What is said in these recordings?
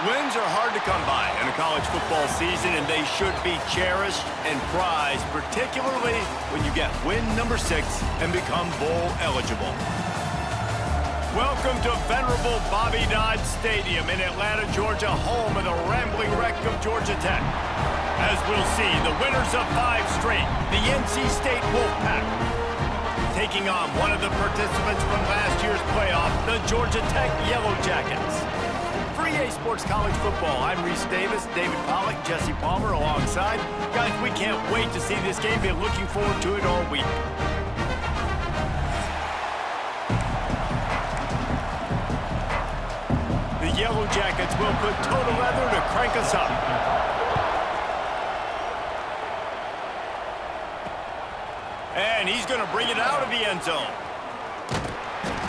Wins are hard to come by in a college football season, and they should be cherished and prized, particularly when you get win number 6 and become bowl eligible. Welcome to venerable Bobby Dodd Stadium in Atlanta, Georgia, home of the rambling wreck of Georgia Tech. As we'll see, the winners of 5 straight, the NC State Wolfpack, taking on one of the participants from last year's playoff, the Georgia Tech Yellow Jackets. For EA Sports College Football, I'm Reese Davis, David Pollack, Jesse Palmer alongside. Guys, we can't wait to see this game. Been looking forward to it all week. The Yellow Jackets will put total leather to crank us up. And he's going to bring it out of the end zone.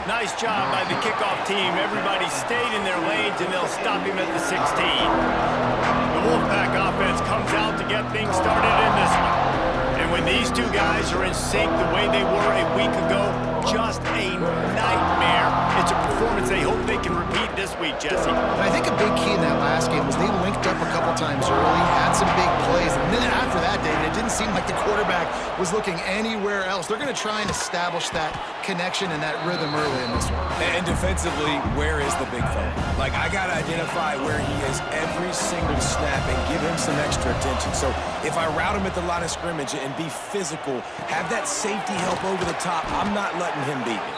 Nice job by the kickoff team. Everybody stayed in their lanes, and they'll stop him at the 16. The Wolfpack offense comes out to get things started in this one. And when these two guys are in sync the way they were a week ago, just a nightmare. It's a performance they hope they can repeat this week, Jesse. I think a big key in that last game was they linked up a couple times early, had some big plays, and then after that, David, it didn't seem like the quarterback was looking anywhere else. They're going to try and establish that connection and that rhythm early in this one. And defensively, where is the big fella? Like, I got to identify where he is every single snap and give him some extra attention. So if I route him at the line of scrimmage and be physical, have that safety help over the top, I'm not letting him beat me.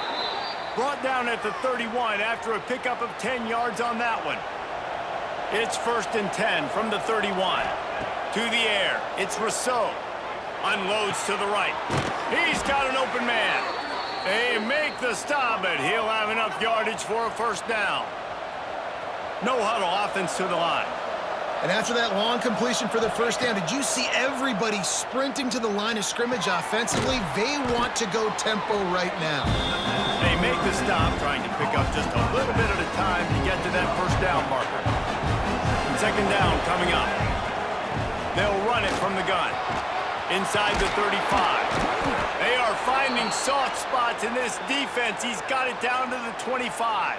Brought down at the 31 after a pickup of 10 yards on that one. It's 1st and 10 from the 31. To the air, it's Rousseau. Unloads to the right. He's got an open man. They make the stop, but he'll have enough yardage for a 1st down. No huddle offense to the line. And after that long completion for the 1st down, did you see everybody sprinting to the line of scrimmage offensively? They want to go tempo right now. They make the stop, trying to pick up just a little bit at a time to get to that 1st down marker. 2nd down coming up. They'll run it from the gun. Inside the 35. They are finding soft spots in this defense. He's got it down to the 25.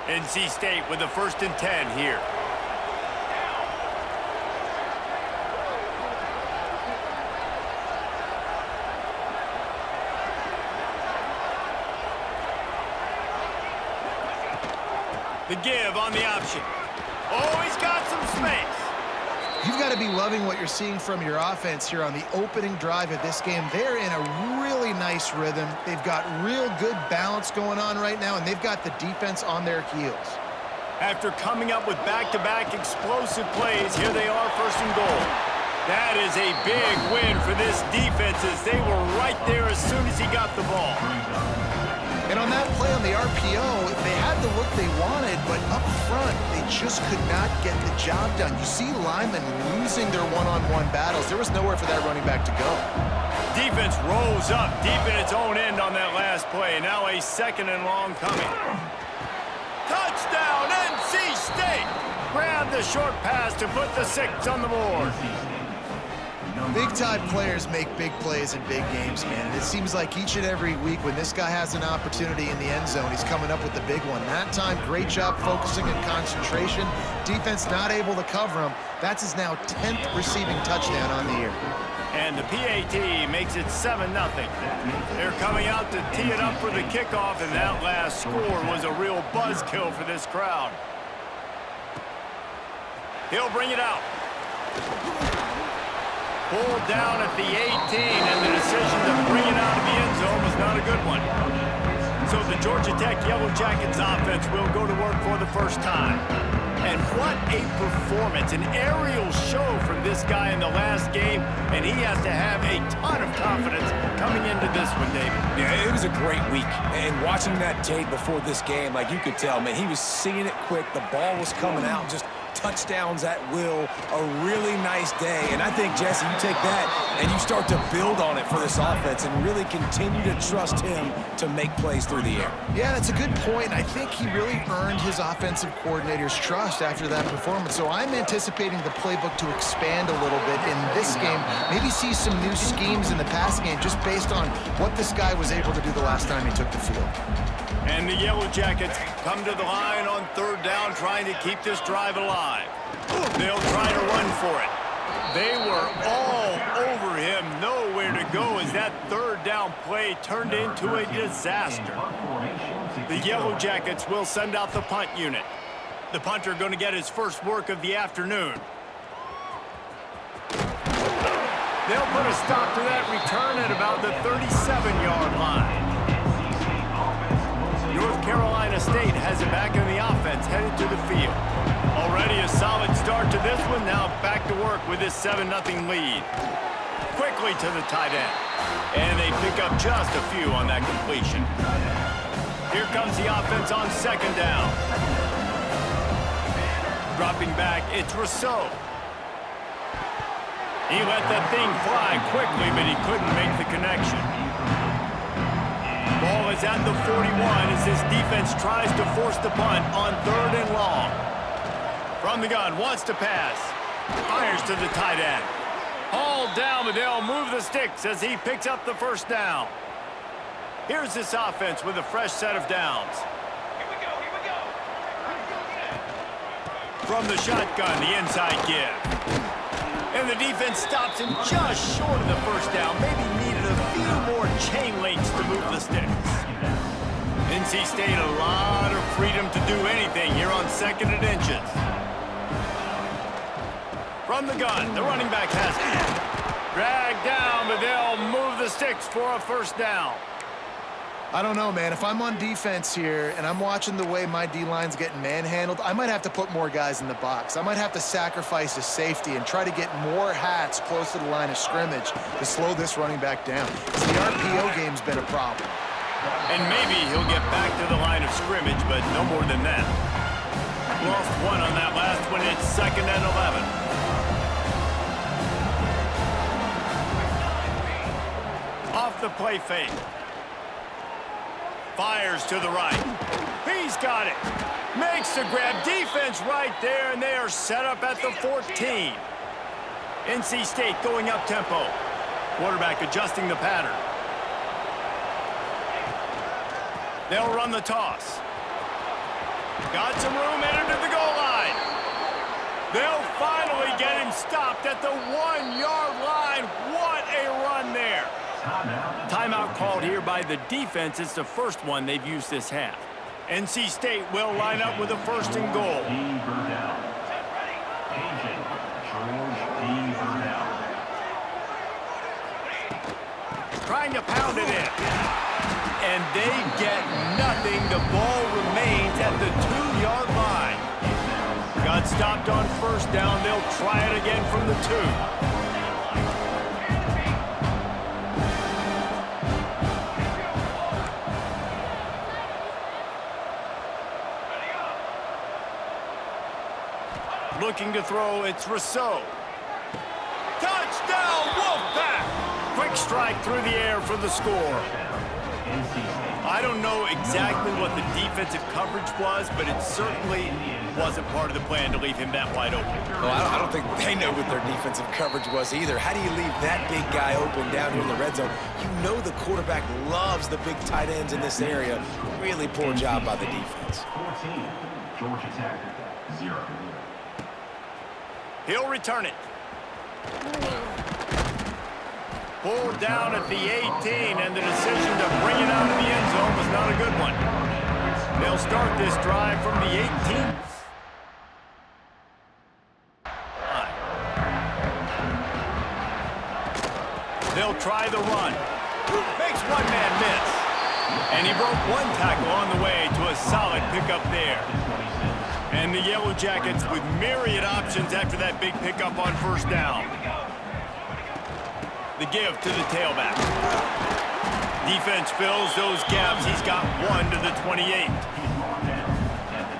NC State with the 1st and 10 here. The give on the option. Oh, he's got some space. You've got to be loving what you're seeing from your offense here on the opening drive of this game. They're in a really nice rhythm. They've got real good balance going on right now, and they've got the defense on their heels. After coming up with back-to-back explosive plays, here they are 1st and goal. That is a big win for this defense as they were right there as soon as he got the ball. And on that play on the RPO, they had the look they wanted, but up front, they just could not get the job done. You see linemen losing their one-on-one battles. There was nowhere for that running back to go. Defense rose up deep in its own end on that last play. Now a 2nd and long coming. Touchdown, NC State! Grab the short pass to put the 6 on the board. Big-time players make big plays in big games, man. And it seems like each and every week when this guy has an opportunity in the end zone, he's coming up with the big one. That time, great job focusing and concentration. Defense not able to cover him. That's his now 10th receiving touchdown on the year. And the PAT makes it 7-0. They're coming out to tee it up for the kickoff, and that last score was a real buzzkill for this crowd. He'll bring it out. Pulled down at the 18, and the decision to bring it out of the end zone was not a good one. So the Georgia Tech Yellow Jackets offense will go to work for the 1st time. And what a performance, an aerial show from this guy in the last game, and he has to have a ton of confidence coming into this one, David. Yeah, it was a great week. And watching that tape before this game, like you could tell, man, he was seeing it quick. The ball was coming out, just touchdowns at will, a really nice day. And I think, Jesse, you take that and you start to build on it for this offense and really continue to trust him to make plays through the air. Yeah, that's a good point. I think he really earned his offensive coordinator's trust after that performance. So I'm anticipating the playbook to expand a little bit in this game, maybe see some new schemes in the passing game just based on what this guy was able to do the last time he took the field. And the Yellow Jackets come to the line on third down, trying to keep this drive alive. They'll try to run for it. They were all over him, nowhere to go as that third down play turned into a disaster. The Yellow Jackets will send out the punt unit. The punter going to get his first work of the afternoon. They'll put a stop to that return at about the 37-yard line. North Carolina State has it back in the offense, headed to the field. Already a solid start to this one. Now back to work with this 7-0 lead. Quickly to the tight end. And they pick up just a few on that completion. Here comes the offense on second down. Dropping back, it's Rousseau. He let that thing fly quickly, but he couldn't make the connection. Ball is at the 41 as this defense tries to force the punt on third and long. From the gun, wants to pass. Fires to the tight end. Hauled down, but they'll move the sticks as he picks up the first down. Here's this offense with a fresh set of downs. Here we go. From the shotgun, the inside give. And the defense stops him just short of the first down. Maybe needed a few more chain links to move the sticks. NC State a lot of freedom to do anything here on second and inches. From the gun, the running back has it. Dragged down, but they'll move the sticks for a first down. I don't know, man. If I'm on defense here and I'm watching the way my D-line's getting manhandled, I might have to put more guys in the box. I might have to sacrifice a safety and try to get more hats close to the line of scrimmage to slow this running back down. So the RPO game's been a problem. And maybe he'll get back to the line of scrimmage, but no more than that. Lost one on that last one. It's second and 11. Off the play fake. Fires to the right. He's got it. Makes the grab. Defense right there, and they are set up at the 14. NC State going up tempo. Quarterback adjusting the pattern. They'll run the toss. Got some room, headed to the goal line. They'll finally get him stopped at the 1-yard line. What a run there. Timeout called here by the defense. It's the first one they've used this half. NC State will line up with a first and goal. Trying to pound it in. And they get nothing. The ball remains at the 2-yard line. Got stopped on first down. They'll try it again from the 2. Looking to throw, it's Rousseau. Touchdown, Wolfpack! Quick strike through the air for the score. I don't know exactly what the defensive coverage was, but it certainly wasn't part of the plan to leave him that wide open. Well, I don't think they know what their defensive coverage was either. How do you leave that big guy open down here in the red zone? You know the quarterback loves the big tight ends in this area. Really poor job by the defense. 14, Georgia Tech, 0. He'll return it. Pulled down at the 18, and the decision to bring it out of the end zone was not a good one. They'll start this drive from the 18. They'll try the run. Makes one man miss. And he broke one tackle on the way to a solid pickup there. And the Yellow Jackets with myriad options after that big pickup on first down. The give to the tailback. Defense fills those gaps. He's got one to the 28.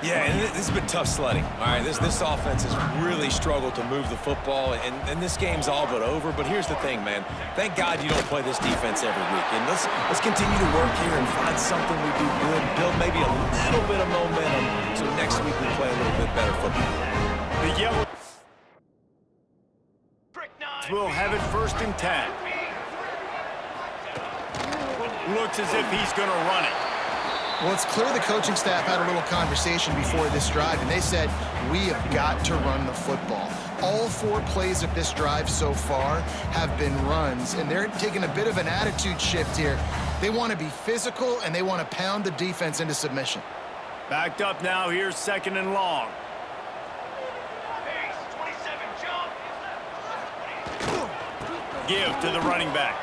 Yeah, and this has been tough sledding. All right, this offense has really struggled to move the football, and this game's all but over. But here's the thing, man. Thank God you don't play this defense every week. And let's continue to work here and find something we do good, build maybe a little bit of momentum so next week we play a little bit better football. The yellow will have it 1st and 10. Looks as if he's going to run it. Well, it's clear the coaching staff had a little conversation before this drive, and they said, we have got to run the football. All 4 plays of this drive so far have been runs, and they're taking a bit of an attitude shift here. They want to be physical, and they want to pound the defense into submission. Backed up now. Here's 2nd and long. Give to the running back.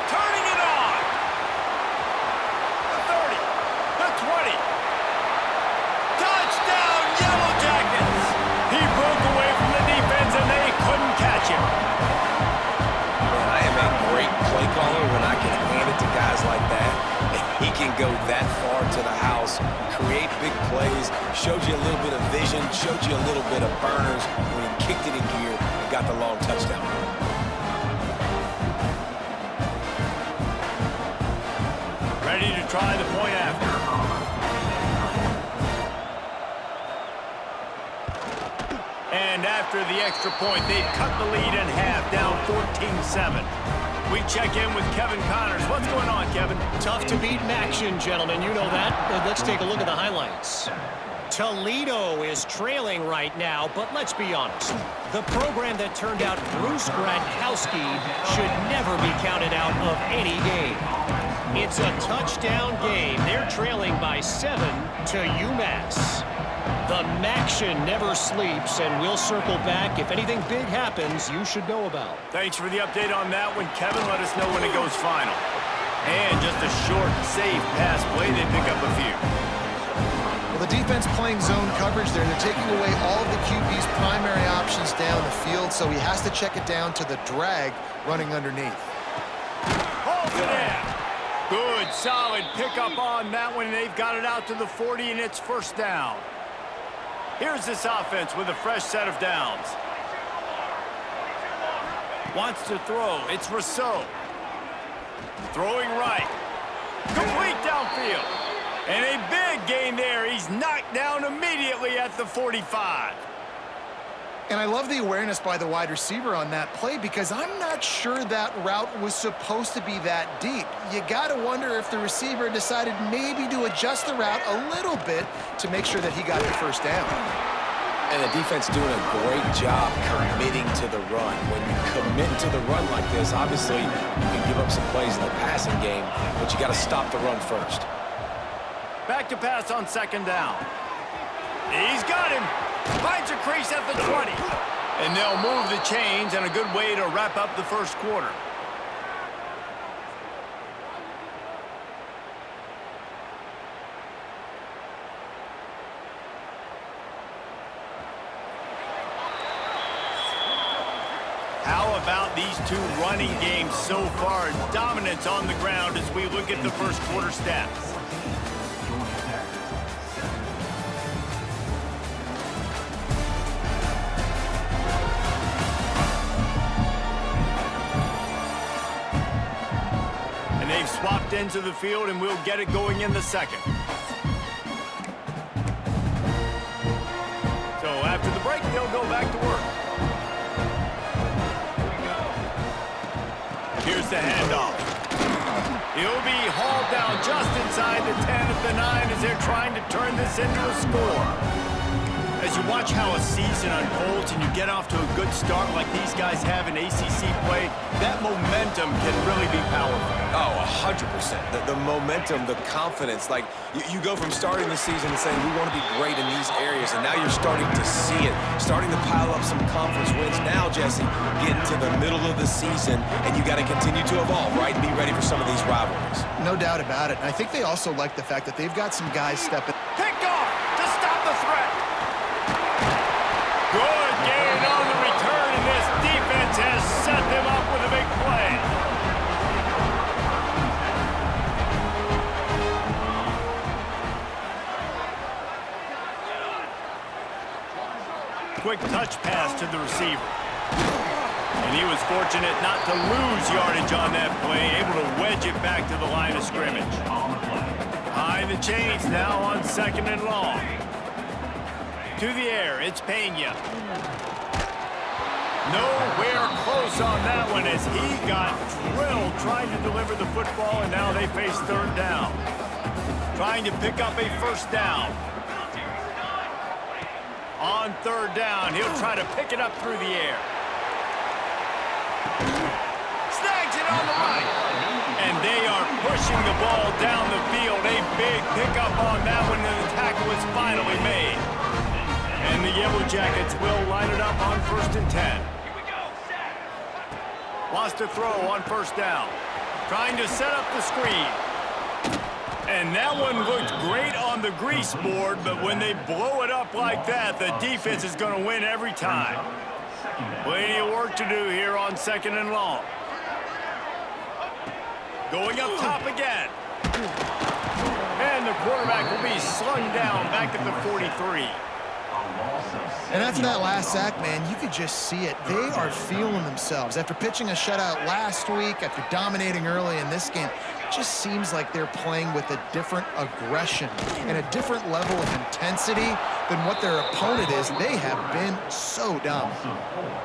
Turning it on. The 30. The 20. Touchdown, Yellow Jackets. He broke away from the defense, and they couldn't catch him. Man, I am a great play caller when I can hand it to guys like that. And he can go that far to the house, create big plays, showed you a little bit of vision, showed you a little bit of burners when he kicked it in gear and got the long touchdown. Ready to try the point after. And after the extra point, they've cut the lead in half, down 14-7. We check in with Kevin Connors. What's going on, Kevin? Tough to beat action, gentlemen. You know that. Let's take a look at the highlights. Toledo is trailing right now, but let's be honest. The program that turned out Bruce Gradkowski should never be counted out of any game. It's a touchdown game. They're trailing by 7 to UMass. The Maction never sleeps, and we'll circle back. If anything big happens, you should know about. Thanks for the update on that one, Kevin. Let us know when it goes final. And just a short, safe pass play. They pick up a few. Well, the defense playing zone coverage there. They're taking away all of the QB's primary options down the field, so he has to check it down to the drag running underneath. Holds it in. Good, solid pickup on that one. They've got it out to the 40, and it's 1st down. Here's this offense with a fresh set of downs. Wants to throw. It's Rousseau. Throwing right. Complete downfield. And a big gain there. He's knocked down immediately at the 45. And I love the awareness by the wide receiver on that play because I'm not sure that route was supposed to be that deep. You got to wonder if the receiver decided maybe to adjust the route a little bit to make sure that he got the 1st down. And the defense doing a great job committing to the run. When you commit to the run like this, obviously you can give up some plays in the passing game, but you got to stop the run first. Back to pass on 2nd down. He's got him. Finds a crease at the 20. And they'll move the chains, and a good way to wrap up the 1st quarter. How about these 2 running games so far? Dominance on the ground as we look at the 1st quarter stats. They've swapped into the field, and we'll get it going in the 2nd. So after the break, they'll go back to work. Here's the handoff. He'll be hauled down just inside the 10 of the 9 as they're trying to turn this into a score. As you watch how a season unfolds and you get off to a good start like these guys have in ACC play, that momentum can really be powerful. Oh, 100%. The momentum, the confidence. Like, you go from starting the season and saying, we want to be great in these areas, and now you're starting to see it, starting to pile up some conference wins. Now, Jesse, getting to the middle of the season, and you got to continue to evolve, right, and be ready for some of these rivalries. No doubt about it. And I think they also like the fact that they've got some guys stepping. Picked off to stop the threat. Good gain on the return, and this defense has set them up with a big play. Quick touch pass to the receiver. And he was fortunate not to lose yardage on that play, able to wedge it back to the line of scrimmage. High the chains now on 2nd and long. To the air, it's Pena. Nowhere close on that one as he got drilled trying to deliver the football, and now they face third down. Trying to pick up a first down. On third down, he'll try to pick it up through the air. Snags it on the right. And they are pushing the ball down the field. A big pickup on that one, and the tackle is finally made. And the Yellow Jackets will line it up on 1st and 10. Lost a throw on first down. Trying to set up the screen. And that one looked great on the grease board, but when they blow it up like that, the defense is going to win every time. Plenty of work to do here on 2nd and long. Going up top again. And the quarterback will be slung down back at the 43. And after that last sack, man, you could just see it. They are feeling themselves. After pitching a shutout last week, after dominating early in this game, it just seems like they're playing with a different aggression and a different level of intensity than what their opponent is. They have been so dumb.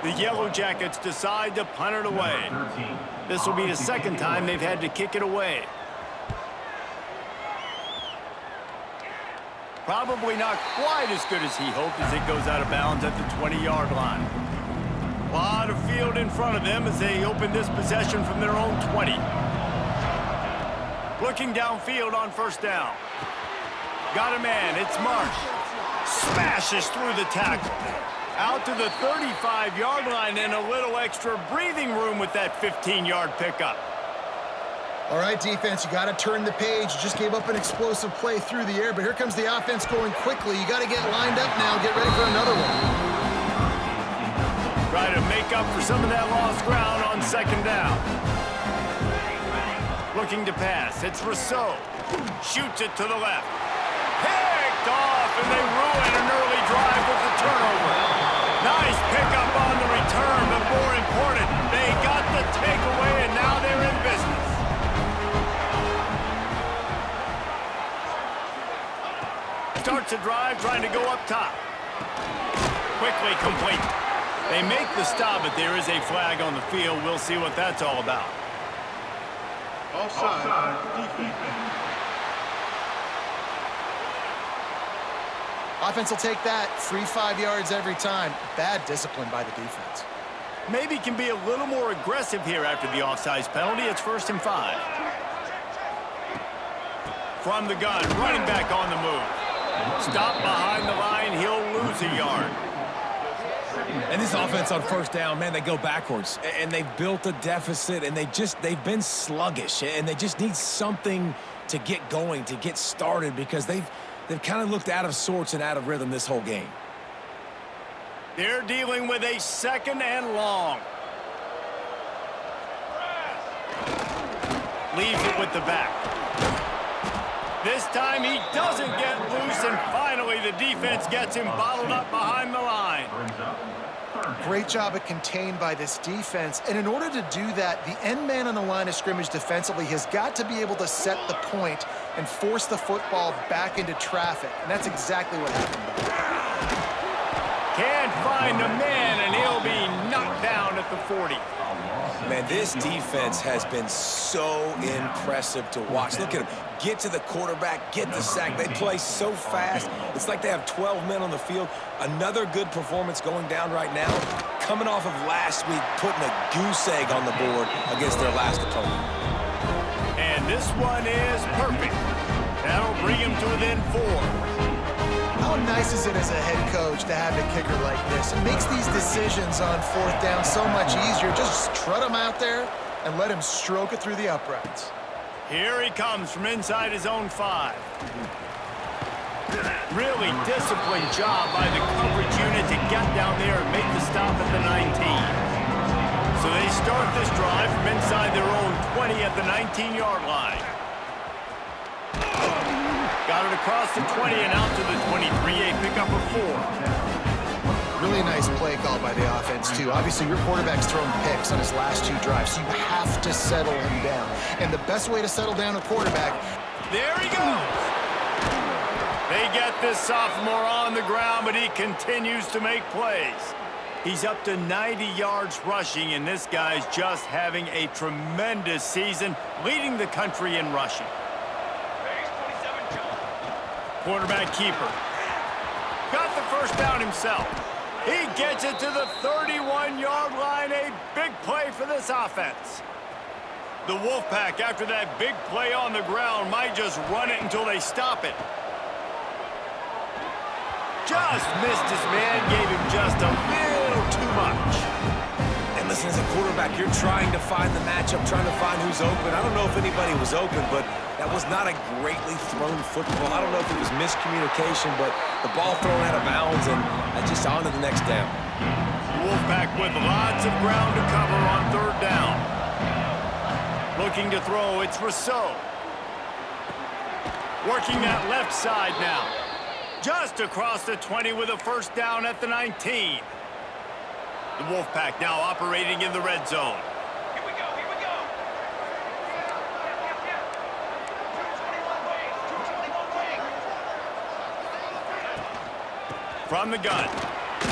The Yellow Jackets decide to punt it away. This will be the second time they've had to kick it away. Probably not quite as good as he hoped as it goes out of bounds at the 20-yard line. A lot of field in front of them as they open this possession from their own 20. Looking downfield on first down. Got a man, it's Marsh. Smashes through the tackle. Out to the 35-yard line and a little extra breathing room with that 15-yard pickup. All right, defense, you got to turn the page. You just gave up an explosive play through the air, but here comes the offense going quickly. You got to get lined up now. Get ready for another one. Try to make up for some of that lost ground on 2nd down. Looking to pass. It's Rousseau. Shoots it to the left. Picked off, and they ruin an early drive with the turnover. Nice pickup on the return, but more important, they got the takeaway, and now they're in business. Starts a drive trying to go up top. Quickly complete. They make the stop, but there is a flag on the field. We'll see what that's all about. Offside. Offense will take that. Free 5 yards every time. Bad discipline by the defense. Maybe can be a little more aggressive here after the offsides penalty. It's 1st and 5. From the gun, running back on the move. Stop behind the line, he'll lose a yard. And this offense on first down, man, they go backwards. And they've built a deficit, and they've been sluggish. And they just need something to get going, to get started, because they've kind of looked out of sorts and out of rhythm this whole game. They're dealing with a 2nd and long. Leaves it with the back. This time he doesn't get loose, and finally the defense gets him bottled up behind the line. Great job at contained by this defense. And in order to do that, the end man on the line of scrimmage defensively has got to be able to set the point and force the football back into traffic. And that's exactly what happened. Can't find a man, and he'll be knocked down at the 40. Man, this defense has been so impressive to watch. Look at them. Get to the quarterback, get the sack. They play so fast. It's like they have 12 men on the field. Another good performance going down right now. Coming off of last week, putting a goose egg on the board against their last opponent. And this one is perfect. That'll bring him to within 4. How nice is it as a head coach to have a kicker like this? It makes these decisions on 4th down so much easier. Just trot him out there and let him stroke it through the uprights. Here he comes from inside his own 5. Really disciplined job by the coverage unit to get down there and make the stop at the 19. So they start this drive from inside their own 20 at the 19-yard line. Got it across the 20 and out to the 23, a pickup of 4. Really nice play call by the offense, too. Obviously, your quarterback's thrown picks on his last 2 drives, so you have to settle him down. And the best way to settle down a quarterback... There he goes! They get this sophomore on the ground, but he continues to make plays. He's up to 90 yards rushing, and this guy's just having a tremendous season, leading the country in rushing. Quarterback keeper. Got the first down himself. He gets it to the 31-yard line. A big play for this offense. The Wolfpack, after that big play on the ground, might just run it until they stop it. Just missed his man, gave him just a little too much. And listen, as a quarterback, you're trying to find the matchup, trying to find who's open. I don't know if anybody was open, but that was not a greatly thrown football. I don't know if it was miscommunication, but the ball thrown out of bounds and just on to the next down. Wolfpack with lots of ground to cover on third down. Looking to throw, it's Rousseau. Working that left side now. Just across the 20 with a first down at the 19. The Wolfpack now operating in the red zone. Here we go, here we go. 221 wings. From the gun.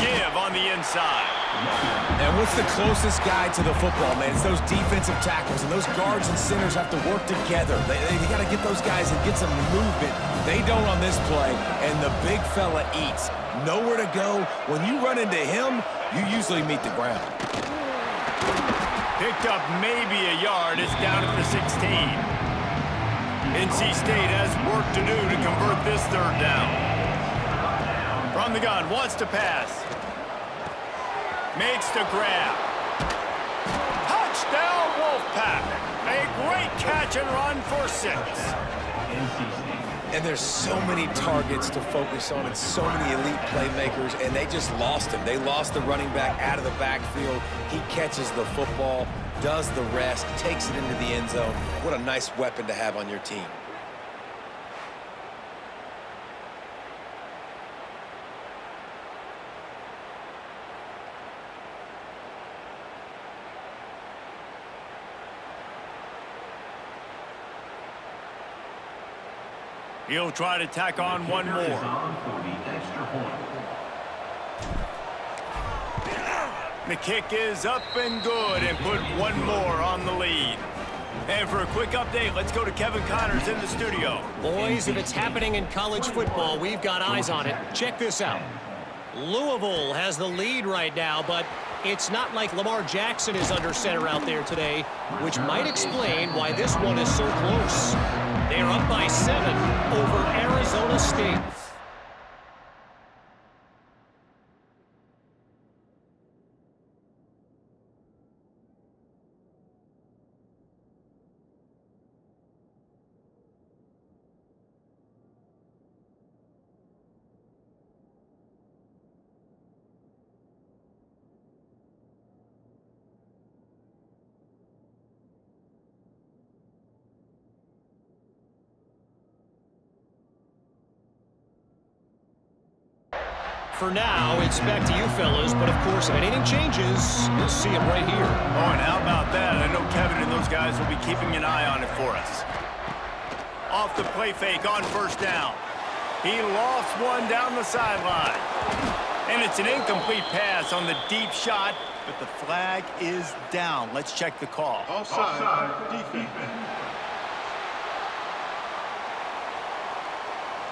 Give on the inside. And what's the closest guy to the football, man? It's those defensive tackles, and those guards and centers have to work together. They got to get those guys and get some movement. They don't on this play, and the big fella eats. Nowhere to go. When you run into him, you usually meet the ground. Picked up maybe a yard. It's down at the 16. NC State has work to do to convert this third down. From the gun, wants to pass. Makes the grab. Touchdown, Wolfpack. A great catch and run for 6. And there's so many targets to focus on and so many elite playmakers, and they just lost him. They lost the running back out of the backfield. He catches the football, does the rest, takes it into the end zone. What a nice weapon to have on your team. He'll try to tack on one more. The kick is up and good and put one more on the lead. And for a quick update, let's go to Kevin Connors in the studio. Boys, if it's happening in college football, we've got eyes on it. Check this out. Louisville has the lead right now, but it's not like Lamar Jackson is under center out there today, which might explain why this one is so close. They're up by 7 over Arizona State. For now, it's back to you fellas, but of course, if anything changes, you'll see it right here. Oh, and how about that? I know Kevin and those guys will be keeping an eye on it for us. Off the play fake on first down. He lost one down the sideline. And it's an incomplete pass on the deep shot, but the flag is down. Let's check the call. Offside. Defense.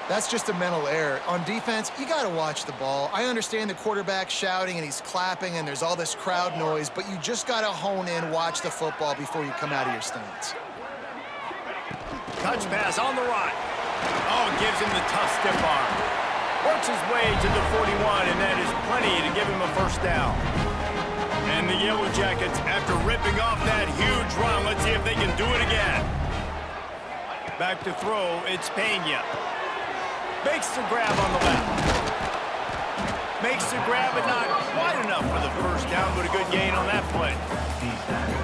That's just a mental error. On defense, you got to watch the ball. I understand the quarterback shouting and he's clapping and there's all this crowd noise, but you just got to hone in, watch the football before you come out of your stance. Touch pass on the right. Oh, gives him the tough stiff arm. Works his way to the 41, and that is plenty to give him a first down. And the Yellow Jackets, after ripping off that huge run, let's see if they can do it again. Back to throw, it's Pena. Makes the grab on the left. Makes the grab, but not quite enough for the first down, but a good gain on that play.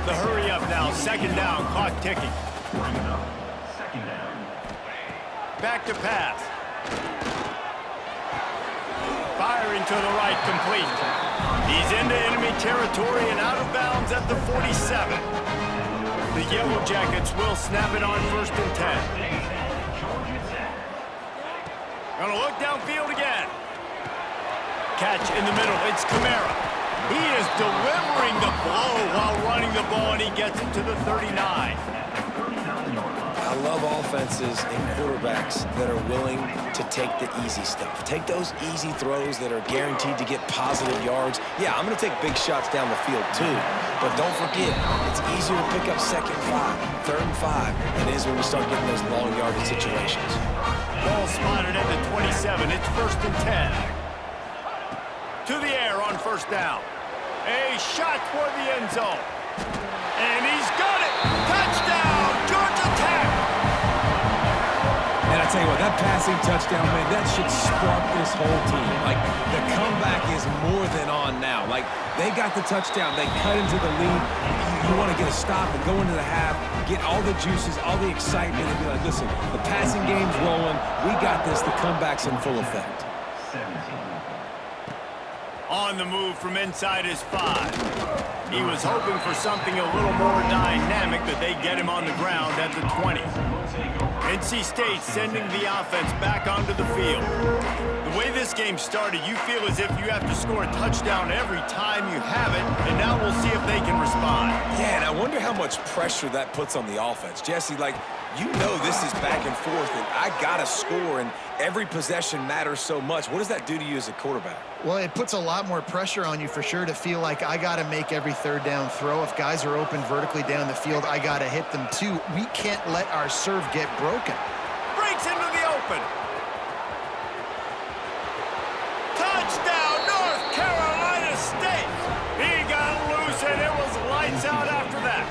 The hurry up now, second down, clock ticking. Second down. Back to pass. Firing to the right, complete. He's into enemy territory and out of bounds at the 47. The Yellow Jackets will snap it on 1st and 10. Gonna look downfield again. Catch in the middle. It's Kamara. He is delivering the blow while running the ball, and he gets it to the 39. I love offenses and quarterbacks that are willing to take the easy stuff. Take those easy throws that are guaranteed to get positive yards. Yeah, I'm going to take big shots down the field too. But don't forget, it's easier to pick up 2nd and 5, 3rd and 5 than it is when we start getting those long yardage situations. Ball spotted at the 27. It's 1st and 10. To the air on 1st down. A shot toward the end zone. And he's got it. Touchdown, Georgia Tech. And I tell you what, that passing touchdown, man, that should spark this whole team. Like, the comeback is more than on now. Like, they got the touchdown. They cut into the lead. You want to get a stop and go into the half, get all the juices, all the excitement, and be like, listen, the passing game's rolling. We got this. The comeback's in full effect. On the move from inside his 5. He was hoping for something a little more dynamic, but they get him on the ground at the 20. NC State sending the offense back onto the field. The way this game started, you feel as if you have to score a touchdown every time you have it, and now we'll see if they can respond. Yeah, and I wonder how much pressure that puts on the offense. Jesse, like, you know this is back and forth, and I got to score, and every possession matters so much. What does that do to you as a quarterback? Well, it puts a lot more pressure on you for sure to feel like I got to make every 3rd down throw. If guys are open vertically down the field, I got to hit them too. We can't let our serve get broken. Breaks into the open. Touchdown, North Carolina State. He got loose, and it was lights out after that.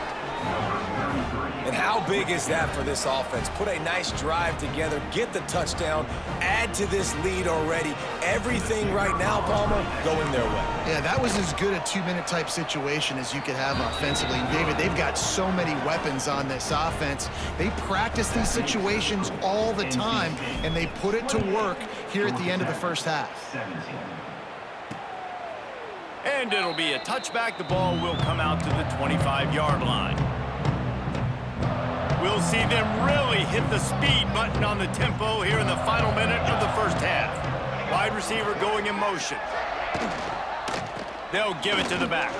And how big is that for this offense? Put a nice drive together, get the touchdown, add to this lead already. Everything right now, Palmer, going their way. Yeah, that was as good a 2-minute type situation as you could have offensively. And David, they've got so many weapons on this offense. They practice these situations all the time, and they put it to work here at the end of the 1st half. And it'll be a touchback. The ball will come out to the 25-yard line. We'll see them really hit the speed button on the tempo here in the final minute of the 1st half. Wide receiver going in motion. They'll give it to the back.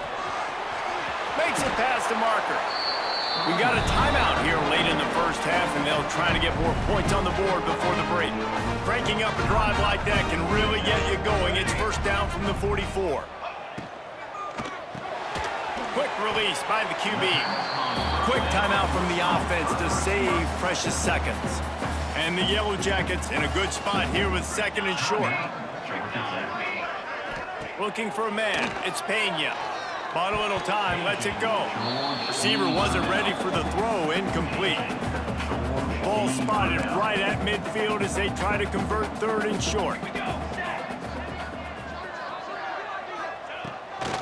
Makes it past the marker. We got a timeout here late in the 1st half, and they'll try to get more points on the board before the break. Cranking up a drive like that can really get you going. It's 1st down from the 44. Quick release by the QB. Quick timeout from the offense to save precious seconds. And the Yellow Jackets in a good spot here with 2nd and short. Looking for a man. It's Pena. Bought a little time. Lets it go. Receiver wasn't ready for the throw. Incomplete. Ball spotted right at midfield as they try to convert 3rd and short.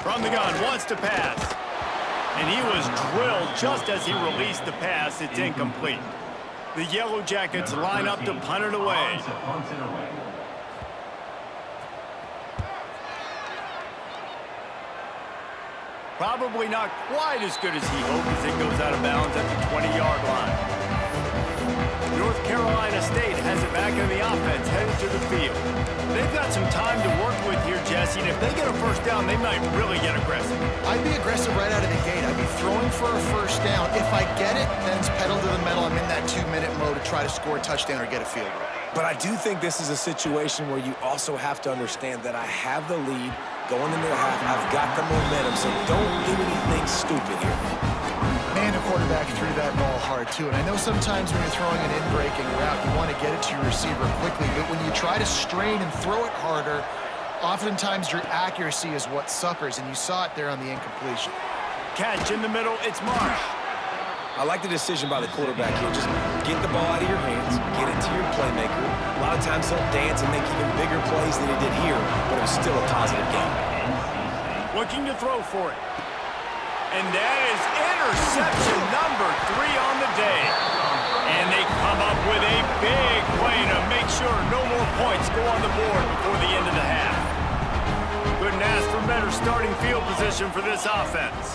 From the gun, wants to pass. And he was drilled just as he released the pass. It's incomplete. The Yellow Jackets line up to punt it away. Probably not quite as good as he hoped as it goes out of bounds at the 20-yard line. North Carolina State has it back in the offense, headed to the field. They've got some time to work with here, Jesse, and if they get a 1st down, they might really get aggressive. I'd be aggressive right out of the gate. I'd be throwing for a 1st down. If I get it, then it's pedal to the metal. I'm in that 2-minute mode to try to score a touchdown or get a field goal. But I do think this is a situation where you also have to understand that I have the lead going into the half. I've got the momentum, so don't do anything stupid here. Man, the quarterback threw that ball hard, too. And I know sometimes when you're throwing an in-breaking route, you want to get it to your receiver quickly. But when you try to strain and throw it harder, oftentimes your accuracy is what suffers. And you saw it there on the incompletion. Catch in the middle. It's Marsh. I like the decision by the quarterback here. Just get the ball out of your hands, get it to your playmaker. A lot of times he'll dance and make even bigger plays than he did here, but it was still a positive game. Looking to throw for it. And that is interception number 3 on the day. And they come up with a big play to make sure no more points go on the board before the end of the half. Couldn't ask for better starting field position for this offense.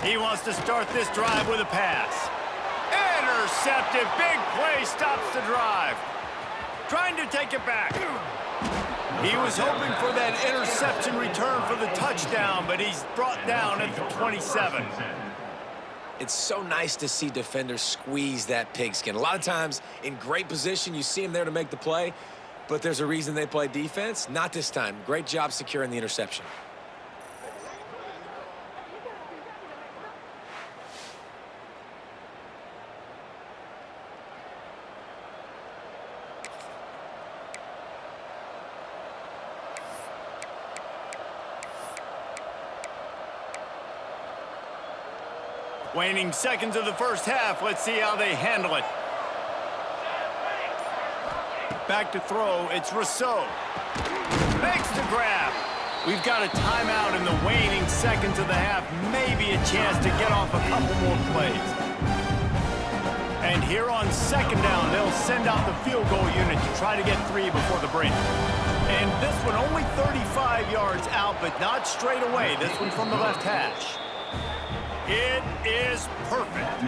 He wants to start this drive with a pass. Intercepted. Big play stops the drive. trying to take it back. He was hoping for that interception return for the touchdown, but he's brought down at the 27. It's so nice to see defenders squeeze that pigskin. A lot of times in great position, you see him there to make the play, but there's a reason they play defense. Not this time. Great job securing the interception. Waning seconds of the first half. Let's see how they handle it. Back to throw. It's Rousseau. Makes the grab. We've got a timeout in the waning seconds of the half. Maybe a chance to get off a couple more plays. And here on second down, they'll send out the field goal unit to try to get 3 before the break. And this one only 35 yards out, but not straight away. This one from the left hash. It is perfect.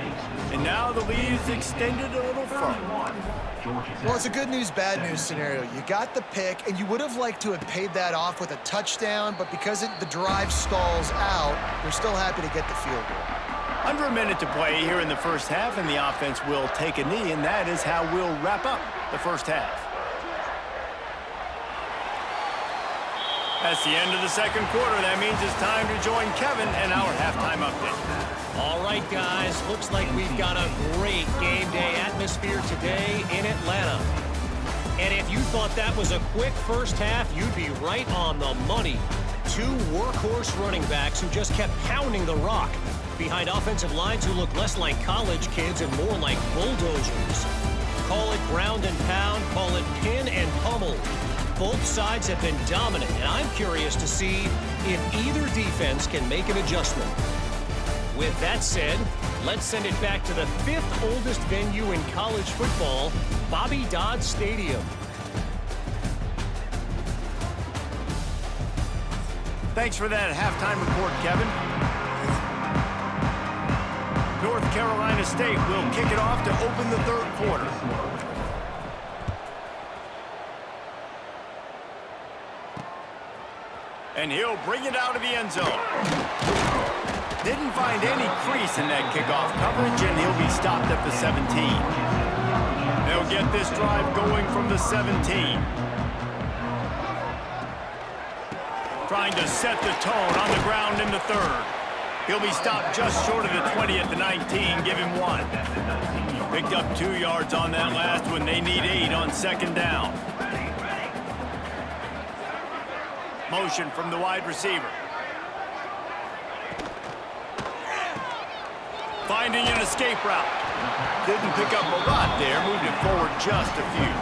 And now the lead is extended a little further. Well, it's a good news, bad news scenario. You got the pick, and you would have liked to have paid that off with a touchdown, but because the drive stalls out, they're still happy to get the field goal. Under a minute to play here in the first half, and the offense will take a knee, and that is how we'll wrap up the first half. That's the end of the second quarter. That means it's time to join Kevin and our halftime update. All right, guys. Looks like we've got a great game day atmosphere today in Atlanta. And if you thought that was a quick first half, you'd be right on the money. 2 workhorse running backs who just kept pounding the rock behind offensive lines who look less like college kids and more like bulldozers. Call it ground and pound, call it pin and pummel. Both sides have been dominant, and I'm curious to see if either defense can make an adjustment. With that said, let's send it back to the 5th oldest venue in college football, Bobby Dodd Stadium. Thanks for that halftime report, Kevin. North Carolina State will kick it off to open the third quarter. And he'll bring it out of the end zone. Didn't find any crease in that kickoff coverage, and he'll be stopped at the 17. They'll get this drive going from the 17. Trying to set the tone on the ground in the third. He'll be stopped just short of the 20 at the 19. Give him 1. Picked up 2 yards on that last one. They need 8 on second down. Motion from the wide receiver. Finding an escape route. Didn't pick up a lot there. Moved it forward just a few.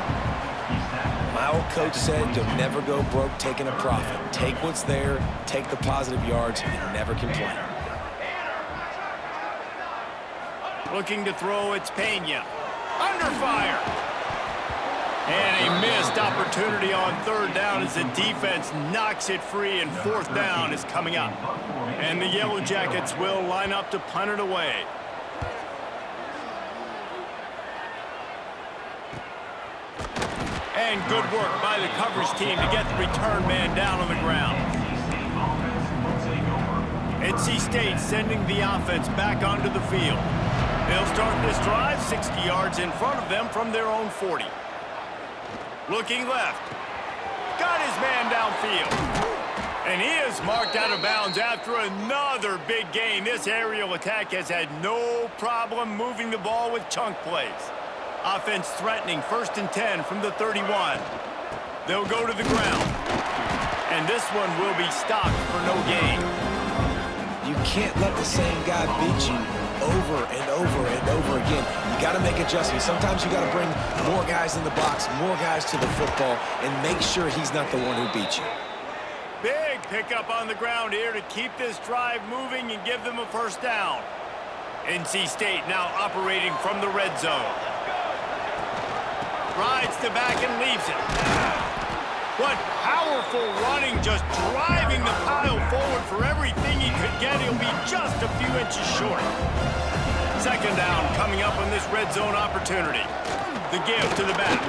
My old coach said you'll never go broke taking a profit. Take what's there, take the positive yards, and never complain. Looking to throw, it's Pena. Under fire. And a missed opportunity on third down as the defense knocks it free, and fourth down is coming up. And the Yellow Jackets will line up to punt it away. And good work by the coverage team to get the return man down on the ground. NC State sending the offense back onto the field. They'll start this drive 60 yards in front of them from their own 40. Looking left. Got his man downfield. And he is marked out of bounds after another big gain. This aerial attack has had no problem moving the ball with chunk plays. Offense threatening, 1st and 10 from the 31. They'll go to the ground. And this one will be stopped for no gain. You can't let the same guy beat you over and over and over again. You got to make adjustments. Sometimes you got to bring more guys in the box, more guys to the football, and make sure he's not the one who beat you. Big pickup on the ground here to keep this drive moving and give them a first down. NC State now operating from the red zone. Rides to back and leaves it. What powerful running, just driving the pile forward for everything he could get. He'll be just a few inches short. Second down coming up on this red zone opportunity. The give to the back.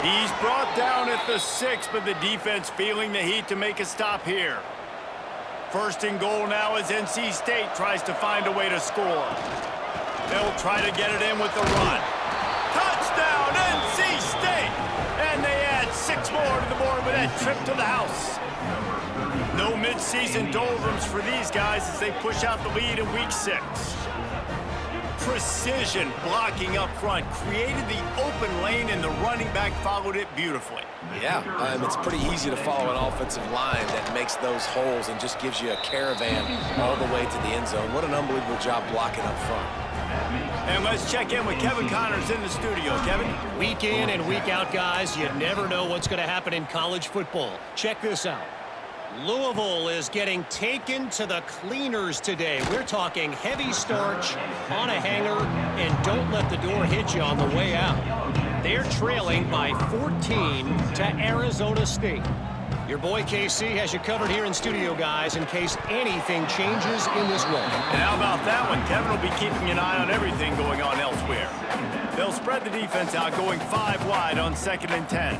He's brought down at the 6, but the defense feeling the heat to make a stop here. First and goal now as NC State tries to find a way to score. They'll try to get it in with the run. Touchdown, NC State! And they add 6 more to the board with that trip to the house. No midseason doldrums for these guys as they push out the lead in week 6. Precision blocking up front created the open lane, and the running back followed it beautifully. Yeah, it's pretty easy to follow an offensive line that makes those holes and just gives you a caravan all the way to the end zone. What an unbelievable job blocking up front. And let's check in with Kevin Connors in the studio. Kevin? Week in and week out, guys, you never know what's going to happen in college football. Check this out. Louisville is getting taken to the cleaners today. We're talking heavy starch on a hanger, and don't let the door hit you on the way out. They're trailing by 14 to Arizona State. Your boy KC has you covered here in studio, guys, in case anything changes in this one. And how about that one? Kevin will be keeping an eye on everything going on elsewhere. They'll spread the defense out, going 5 wide on 2nd and 10.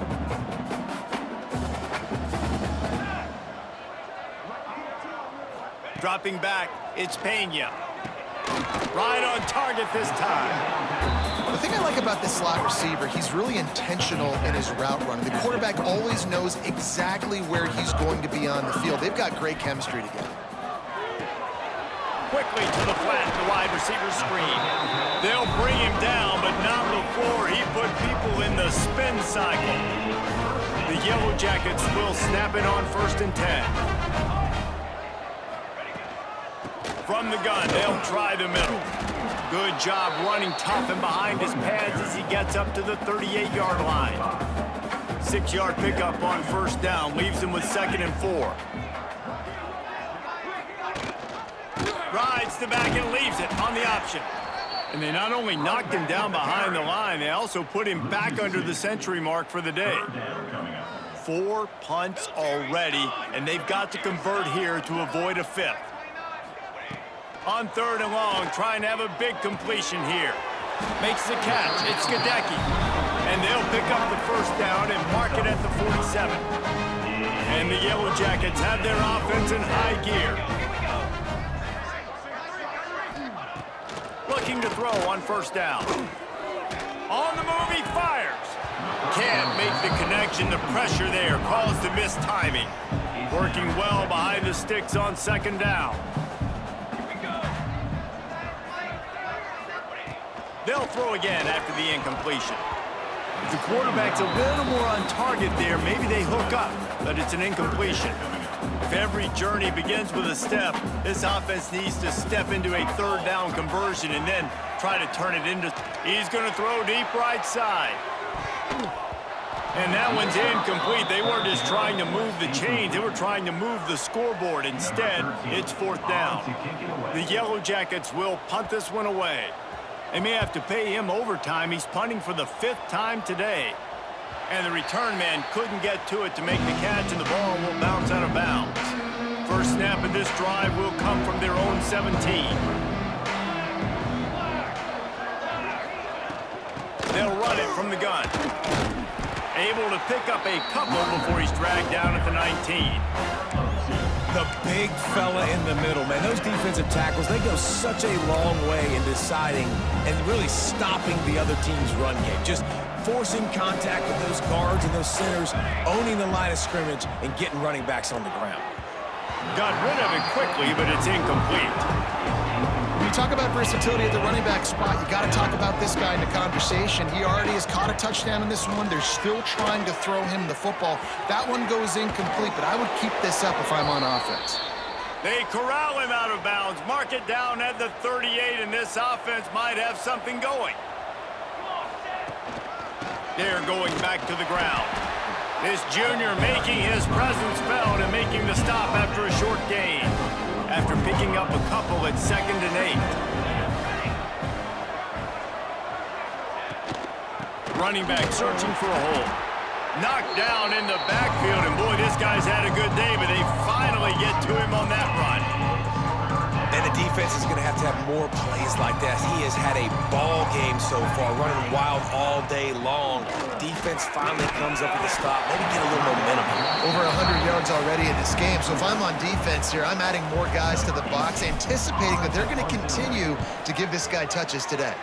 Dropping back, it's Pena. Right on target this time. The thing I like about this slot receiver, he's really intentional in his route running. The quarterback always knows exactly where he's going to be on the field. They've got great chemistry together. Quickly to the flat, the wide receiver screen. They'll bring him down, but not before he put people in the spin cycle. The Yellow Jackets will snap it on 1st and 10. From the gun, they'll try the middle. Good job running tough and behind his pads as he gets up to the 38-yard line. 6-yard pickup on 1st down leaves him with 2nd and 4. Rides the back and leaves it on the option. And they not only knocked him down behind the line, they also put him back under the century mark for the day. 4 punts already, and they've got to convert here to avoid a 5th. On 3rd and long, trying to have a big completion here. Makes the catch. It's Skadecki. And they'll pick up the 1st down and mark it at the 47. And the Yellow Jackets have their offense in high gear. Looking to throw on 1st down. On the move, he fires. Can't make the connection. The pressure there caused the missed timing. Working well behind the sticks on 2nd down. They'll throw again after the incompletion. If the quarterback's a little more on target there, maybe they hook up, but it's an incompletion. If every journey begins with a step, this offense needs to step into a 3rd down conversion and then try to turn it into... He's going to throw deep right side. And that one's incomplete. They weren't just trying to move the chains. They were trying to move the scoreboard. Instead, it's 4th down. The Yellow Jackets will punt this one away. They may have to pay him overtime. He's punting for the 5th time today. And the return man couldn't get to it to make the catch, and the ball will bounce out of bounds. First snap of this drive will come from their own 17. They'll run it from the gun. Able to pick up a couple before he's dragged down at the 19. The big fella in the middle, man. Those defensive tackles, they go such a long way in deciding and really stopping the other team's run game. Just forcing contact with those guards and those centers, owning the line of scrimmage, and getting running backs on the ground. Got rid of it quickly, but it's incomplete. When you talk about versatility at the running back spot, you got to talk about this guy in the conversation. He already has caught a touchdown in this one. They're still trying to throw him the football. That one goes incomplete, but I would keep this up if I'm on offense. They corral him out of bounds, mark it down at the 38, and this offense might have something going. They're going back to the ground. This junior making his presence felt and making the stop after a short gain. After picking up a couple at 2nd and 8. Running back searching for a hole. Knocked down in the backfield, and boy, this guy's had a good day, but they finally get to him on that run. And the defense is going to have more plays like that. He has had a ball game so far, running wild all day long. Defense finally comes up with a stop. Maybe get a little momentum. Over 100 yards already in this game. So if I'm on defense here, I'm adding more guys to the box, anticipating that they're going to continue to give this guy touches today.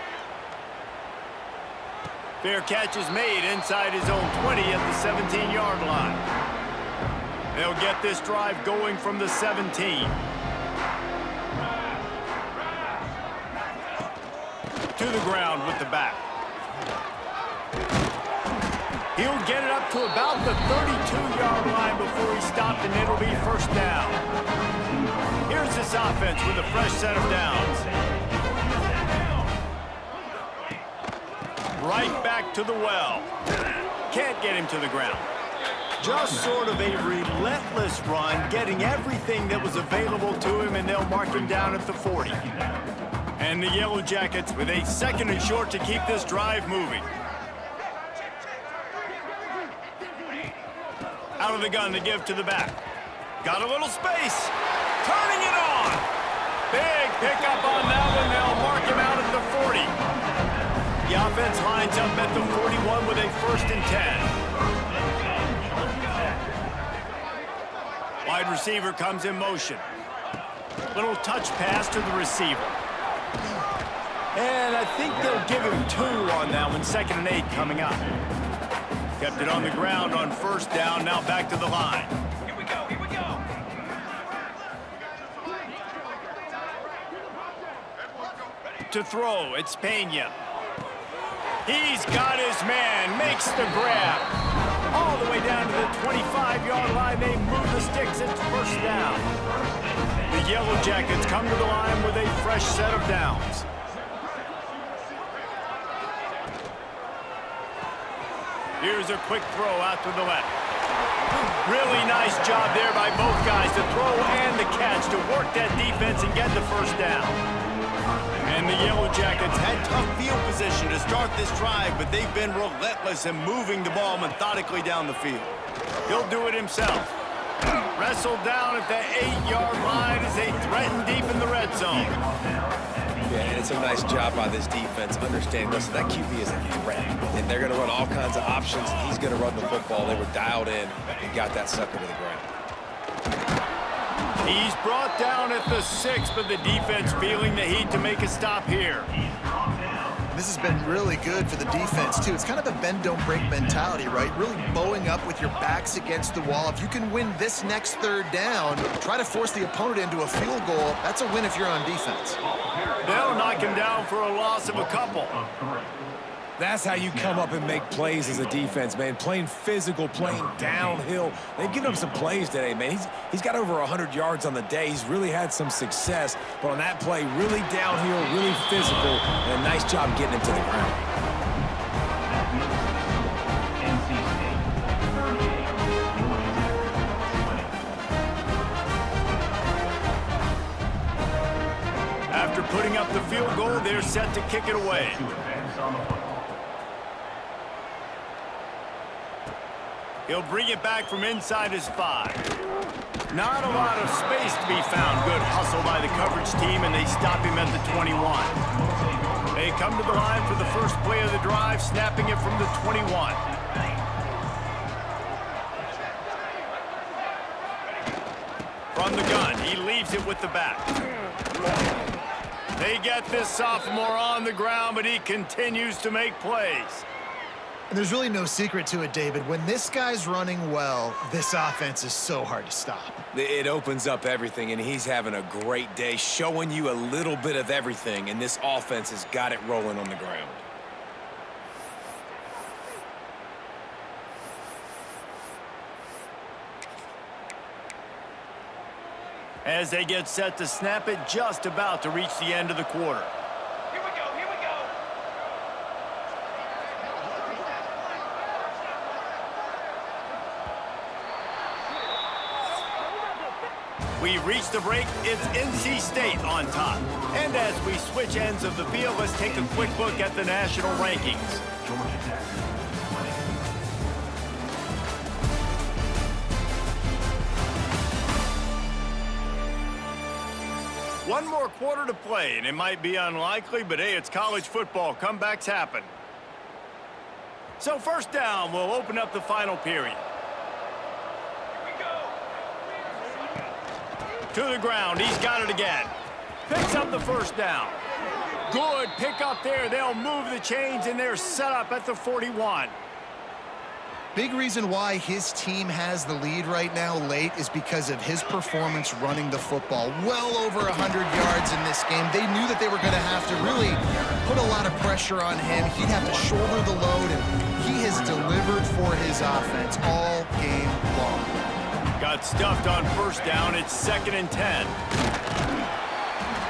Fair catch is made inside his own 20 at the 17-yard line. They'll get this drive going from the 17. To the ground with the back. He'll get it up to about the 32-yard line before he stopped, and it'll be first down. Here's this offense with a fresh set of downs. Right back to the well. Can't get him to the ground. Just sort of a relentless run, getting everything that was available to him, and they'll mark him down at the 40. And the Yellow Jackets with a second and short to keep this drive moving. Out of the gun to give to the back. Got a little space. Turning it on. Big pickup on that one. They'll mark him out at the 40. The offense lines up at the 41 with a 1st and 10. Wide receiver comes in motion. Little touch pass to the receiver. And I think they'll give him 2 on that one. 2nd and 8 coming up. Kept it on the ground on 1st down. Now back to the line. Here we go, here we go. To throw, it's Pena. He's got his man, makes the grab. All the way down to the 25-yard line. They move the sticks. It's 1st down. The Yellow Jackets come to the line with a fresh set of downs. Here's a quick throw out to the left. Really nice job there by both guys to throw and the catch to work that defense and get the 1st down. And the Yellow Jackets had tough field position to start this drive, but they've been relentless in moving the ball methodically down the field. He'll do it himself. Wrestled down at the 8-yard line as they threaten deep in the red zone. Yeah, and it's a nice job by this defense understanding, listen, that QB is a threat, and they're going to run all kinds of options, and he's going to run the football. They were dialed in and got that sucker to the ground. He's brought down at the 6, but the defense feeling the heat to make a stop here. This has been really good for the defense, too. It's kind of a bend-don't-break mentality, right? Really bowing up with your backs against the wall. If you can win this next 3rd down, try to force the opponent into a field goal. That's a win if you're on defense. They'll knock him down for a loss of a couple. That's how you come up and make plays as a defense, man. Playing physical, playing downhill. They've given him some plays today, man. He's got over 100 yards on the day. He's really had some success. But on that play, really downhill, really physical, and a nice job getting him to the ground. NC State, 38, After putting up the field goal, they're set to kick it away. on the football. He'll bring it back from inside his 5. Not a lot of space to be found. Good hustle by the coverage team, and they stop him at the 21. They come to the line for the first play of the drive, snapping it from the 21. From the gun, he leaves it with the back. They get this sophomore on the ground, but he continues to make plays. And there's really no secret to it, David. When this guy's running well, this offense is so hard to stop. It opens up everything, and he's having a great day, showing you a little bit of everything, and this offense has got it rolling on the ground. As they get set to snap it, just about to reach the end of the quarter. Here we go, here we go. We reach the break. It's NC State on top. And as we switch ends of the field, let's take a quick look at the national rankings. Georgia Tech, 20. One more quarter to play, and it might be unlikely, but hey, it's college football. Comebacks happen. So first down will open up the final period. To the ground, he's got it again. Picks up the first down. Good pick up there. They'll move the chains, and they're set up at the 41. Big reason why his team has the lead right now late is because of his performance running the football. Well over 100 yards in this game. They knew that they were going to have to really put a lot of pressure on him. He'd have to shoulder the load, and he has delivered for his offense all game long. Got stuffed on first down. It's 2nd and 10.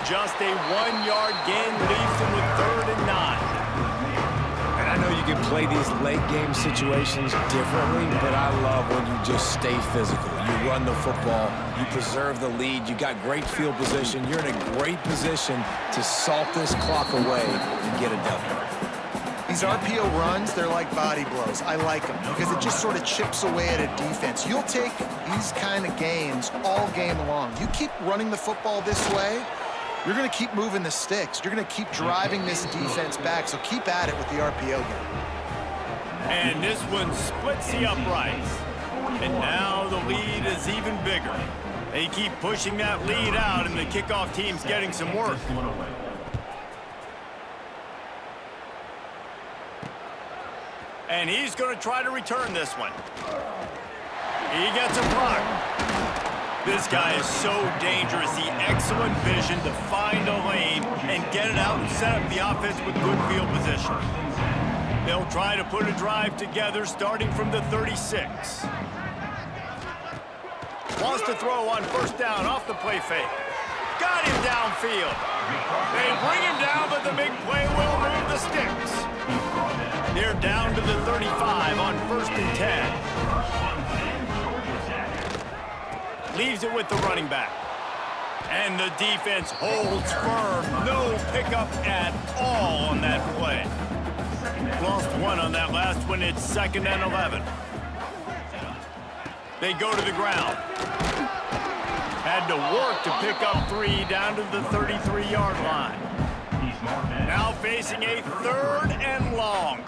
Just a 1-yard gain leaves them with 3rd and 9. I know you can play these late game situations differently, but I love when you just stay physical. You run the football, you preserve the lead, you got great field position, you're in a great position to salt this clock away and get a W. These RPO runs, they're like body blows. I like them because it just sort of chips away at a defense. You'll take these kind of gains all game long. You keep running the football this way, you're going to keep moving the sticks. You're going to keep driving this defense back, so keep at it with the RPO game. And this one splits the uprights. And now the lead is even bigger. They keep pushing that lead out, and the kickoff team's getting some work. And he's going to try to return this one. He gets a block. This guy is so dangerous. The excellent vision to find a lane and get it out and set up the offense with good field position. They'll try to put a drive together starting from the 36. Wants to throw on first down off the play fake. Got him downfield. They bring him down, but the big play will move the sticks. They're down to the 35 on 1st and 10. Leaves it with the running back. And the defense holds firm. No pickup at all on that play. Lost one on that last one. It's 2nd and 11. They go to the ground. Had to work to pick up 3 down to the 33-yard line. Now facing a 3rd and long.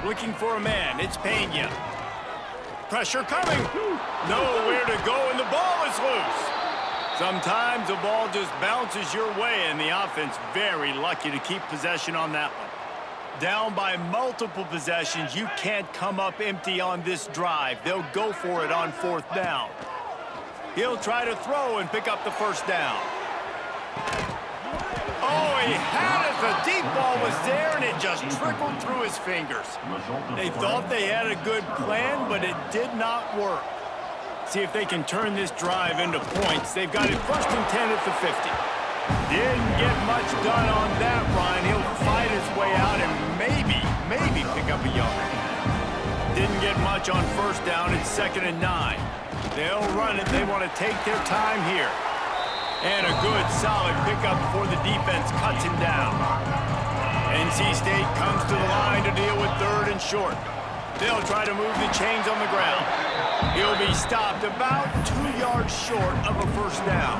Looking for a man. It's Pena. Pressure coming. Nowhere to go, and the ball is loose. Sometimes the ball just bounces your way, and the offense very lucky to keep possession on that one. Down by multiple possessions, you can't come up empty on this drive. They'll go for it on 4th down. He'll try to throw and pick up the first down. Oh, he had it. The deep ball was there, and it just trickled through his fingers. They thought they had a good plan, but it did not work. See if they can turn this drive into points. They've got it 1st and 10 at the 50. Didn't get much done on that run. He'll fight his way out and maybe pick up a yard. Didn't get much on first down. It's 2nd and 9. They'll run it. They want to take their time here. And a good, solid pickup before the defense cuts him down. NC State comes to the line to deal with 3rd and short. They'll try to move the chains on the ground. He'll be stopped about 2 yards short of a first down.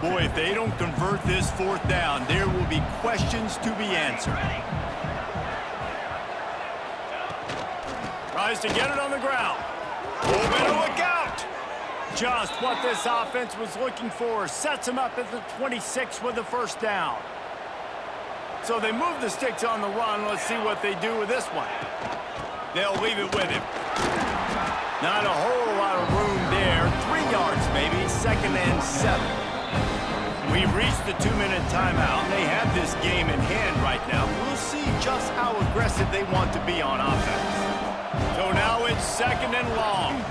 Boy, if they don't convert this 4th down, there will be questions to be answered. Tries to get it on the ground. Oh, better look out. Just what this offense was looking for. Sets him up at the 26 with the first down. So they move the sticks on the run. Let's see what they do with this one. They'll leave it with him. Not a whole lot of room there. 3 yards maybe. 2nd and 7. We've reached the 2-minute timeout, and they have this game in hand right now. We'll see just how aggressive they want to be on offense. So now it's 2nd and long.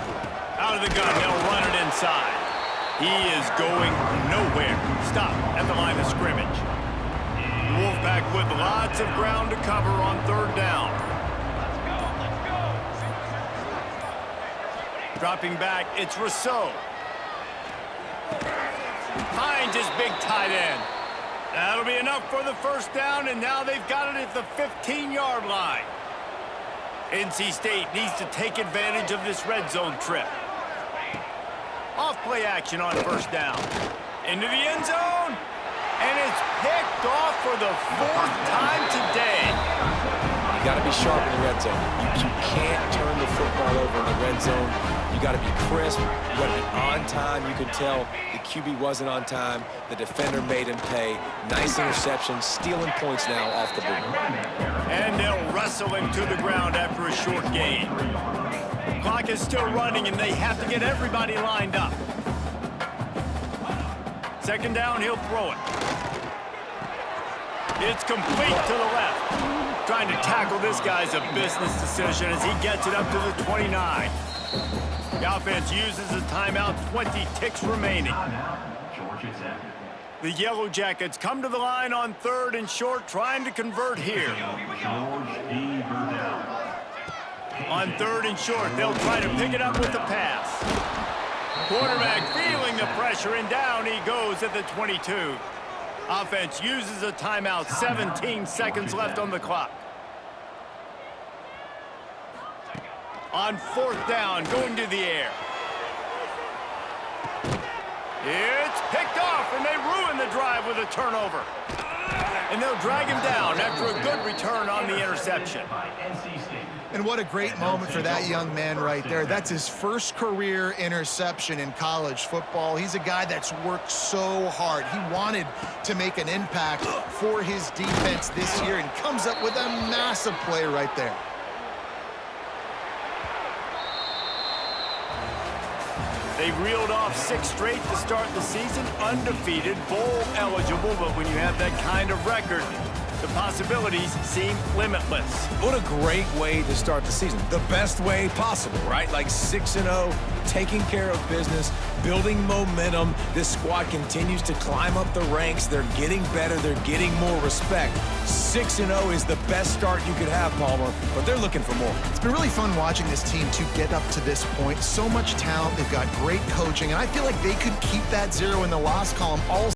Out of the gun, they'll run it inside. He is going nowhere. Stop at the line of scrimmage. The Wolfpack with lots of ground to cover on 3rd down. Dropping back, it's Rousseau. Finds his big tight end. That'll be enough for the first down, and now they've got it at the 15-yard line. NC State needs to take advantage of this red zone trip. Off play action on first down. Into the end zone. And it's picked off for the 4th time today. You got to be sharp in the red zone. You can't turn the football over in the red zone. You got to be crisp. You got to be on time. You could tell the QB wasn't on time. The defender made him pay. Nice interception, stealing points now off the board. And they'll wrestle him to the ground after a short gain. Clock is still running, and they have to get everybody lined up. Second down, he'll throw it. It's complete to the left. Trying to tackle this guy's a business decision as he gets it up to the 29. The offense uses a timeout, 20 ticks remaining. The Yellow Jackets come to the line on 3rd and short, trying to convert here. On 3rd and short, they'll try to pick it up with the pass. Quarterback feeling the pressure, and down he goes at the 22. Offense uses a timeout, 17 seconds left on the clock. On 4th down, going to the air. It's picked off, and they ruin the drive with a turnover. And they'll drag him down after a good return on the interception. And what a great moment for that young man right there. That's his first career interception in college football. He's a guy that's worked so hard. He wanted to make an impact for his defense this year and comes up with a massive play right there. They reeled off 6 straight to start the season, undefeated, bowl eligible, but when you have that kind of record, the possibilities seem limitless. What a great way to start the season. The best way possible, right? Like 6-0, taking care of business, building momentum. This squad continues to climb up the ranks. They're getting better. They're getting more respect. 6-0 is the best start you could have, Palmer, but they're looking for more. It's been really fun watching this team to get up to this point. So much talent. They've got great coaching, and I feel like they could keep that 0 in the loss column all